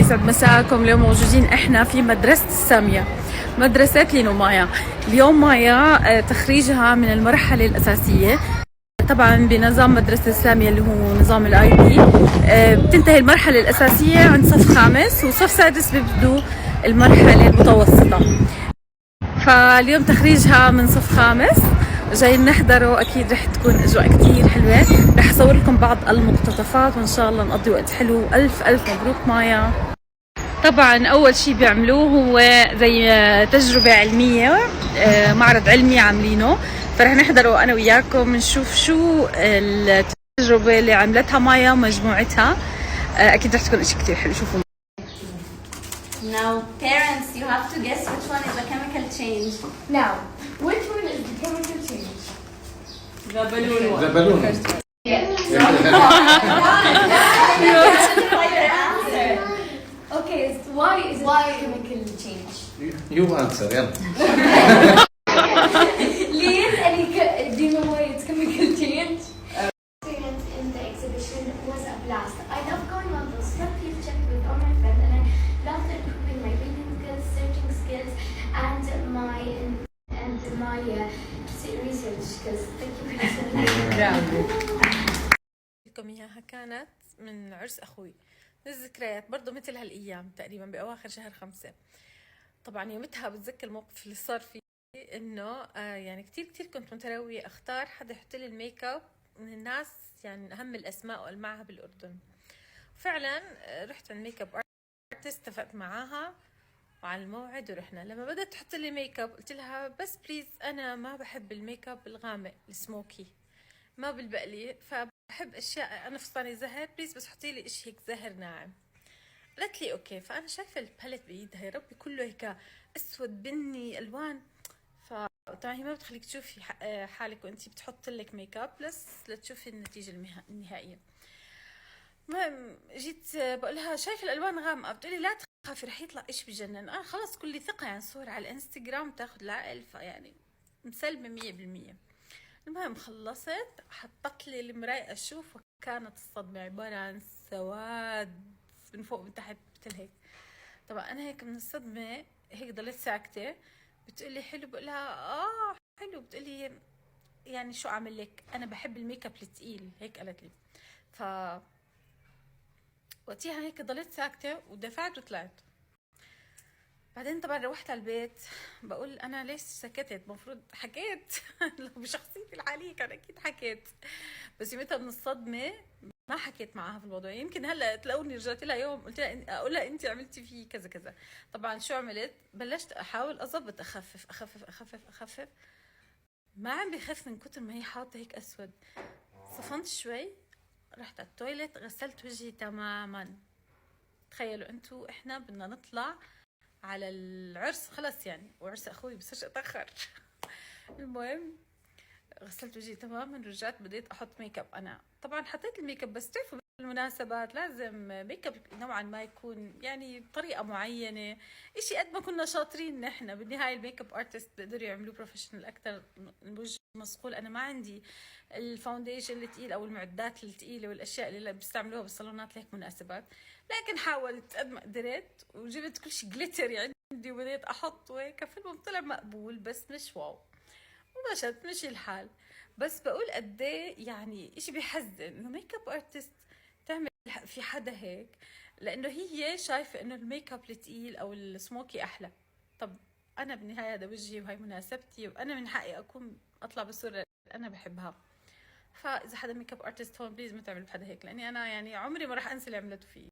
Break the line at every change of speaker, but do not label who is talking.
يسعد مساءكم. اليوم موجودين احنا في مدرسة السامية، مدرسة لينو مايا. اليوم مايا تخريجها من المرحلة الأساسية طبعا بنظام مدرسة السامية اللي هو نظام الاي بي. بتنتهي المرحلة الأساسية عند صف خامس، وصف سادس بيبدو المرحلة المتوسطة. فاليوم تخريجها من صف خامس، جايين نحضره. اكيد رح تكون اجواء كتير حلوه. رح اصور لكم بعض المقتطفات وان شاء الله نقضي وقت حلو. الف الف مبروك مايا. طبعا اول شيء بيعملوه هو زي تجربه علميه، معرض علمي عاملينه، فرح نحضره انا وياكم نشوف شو التجربه اللي عملتها مايا ومجموعتها. اكيد رح تكون شيء كتير حلو. شوفوا.
Now, parents, you have to guess which one is a chemical change.
Now, which one is the chemical change?
The balloon one.
The balloon.
Yes. Okay, so why is it chemical change?
You answer, yeah.
Liz, do you know why it's chemical change?
Experience in the exhibition was a blast. I love going on those fun field trips with all my friends, and I loved improving my reading skills, searching skills, and my research skills. Thank you for listening.
لكم اياها كانت من عرس اخوي. الذكريات برضه مثل هالايام تقريبا باواخر شهر 5. طبعا يومتها بتذكر الموقف اللي صار فيه، انه يعني كتير كنت متروية اختار حدا يحط لي الميك اب من الناس، يعني اهم الاسماء والمعها بالاردن. فعلا رحت عند ميك اب ارتست، اتفقت معاها وعلى الموعد ورحنا. لما بدأت تحط لي ميك اب قلت لها بس بليز انا ما بحب الميك اب الغامق السموكي، ما بلبق لي، فبحب اشياء، انا فستاني زهر بليز بس حطي لي اشي هيك زهر ناعم. قالت لي اوكي. فانا شايفه الباليت بايدها، يا ربي كله هيك اسود بني الوان. طبعا هي ما بتخليك تشوفي حالك وانتي بتحط لك ميك اب بس لتشوفي النتيجه النهائيه. المهم جيت بقول لها شايفه الالوان غامقه، بتقولي لا تخافي رح يطلع اشي بجنن. انا خلص كلي ثقه، يعني صور على الانستغرام تاخذ العقل، فيعني مسلمه 100%. المهم خلصت، حطت لي المراية اشوف، وكانت الصدمه عباره عن سواد من فوق من تحت مثل هيك. طبعا انا هيك من الصدمه هيك ضليت ساكته. بتقولي حلو؟ بقول لها حلو. بتقولي يعني شو اعمل لك، انا بحب الميك اب الثقيل، هيك قالت لي. ف وقتها هيك ضليت ساكته ودفعت وطلعت. بعدين طبعا روحت على البيت، بقول انا ليش سكتت؟ المفروض حكيت. لو بشخصيتي الحاليه كان اكيد حكيت، بس يومتها من الصدمه ما حكيت معها في الموضوع. يمكن هلا تلاقوني رجعت لها يوم قلت لها، اقول لها انت عملتي فيه كذا كذا. طبعا شو عملت؟ بلشت احاول اضبط، اخفف. ما عم بخف من كتر ما هي حاطه هيك اسود. صفنت شوي، رحت على التويلت، غسلت وجهي تماما. تخيلوا انتوا احنا بدنا نطلع على العرس خلص يعني، وعرس اخوي بس اتاخر. المهم غسلت وجهي تماما، رجعت بديت احط ميك اب. انا طبعا حطيت الميك اب، بس تعرفوا بالمناسبات لازم ميك اب نوعا ما يكون يعني بطريقه معينه، اشي قد ما كنا شاطرين نحن بالنهايه الميك اب ارتست بيقدروا يعملوه بروفيشنال اكثر. الوجه مصقول، انا ما عندي الفاونديشن الثقيل او المعدات الثقيله والاشياء اللي بيستعملوها بالصالونات لهيك مناسبات، لكن حاولت قد ما قدرت وجبت كل شيء جليتر عندي وبديت احط وهيك. فيلم طلع مقبول بس مش واو، ومشت مشي الحال. بس بقول قد ايه يعني اشي بيحزن انه ميك اب ارتست تعمل في حدا هيك، لانه هي شايفه انه الميك اب الثقيل او السموكي احلى. طب انا بالنهايه هذا وجهي وهي مناسبتي، وانا من حقي اكون اطلع بالصوره اللي انا بحبها. فاذا حدا ميك اب ارتست هون بليز ما تعمل بحدا هيك، لاني انا يعني عمري ما راح انسى اللي عملته فيه.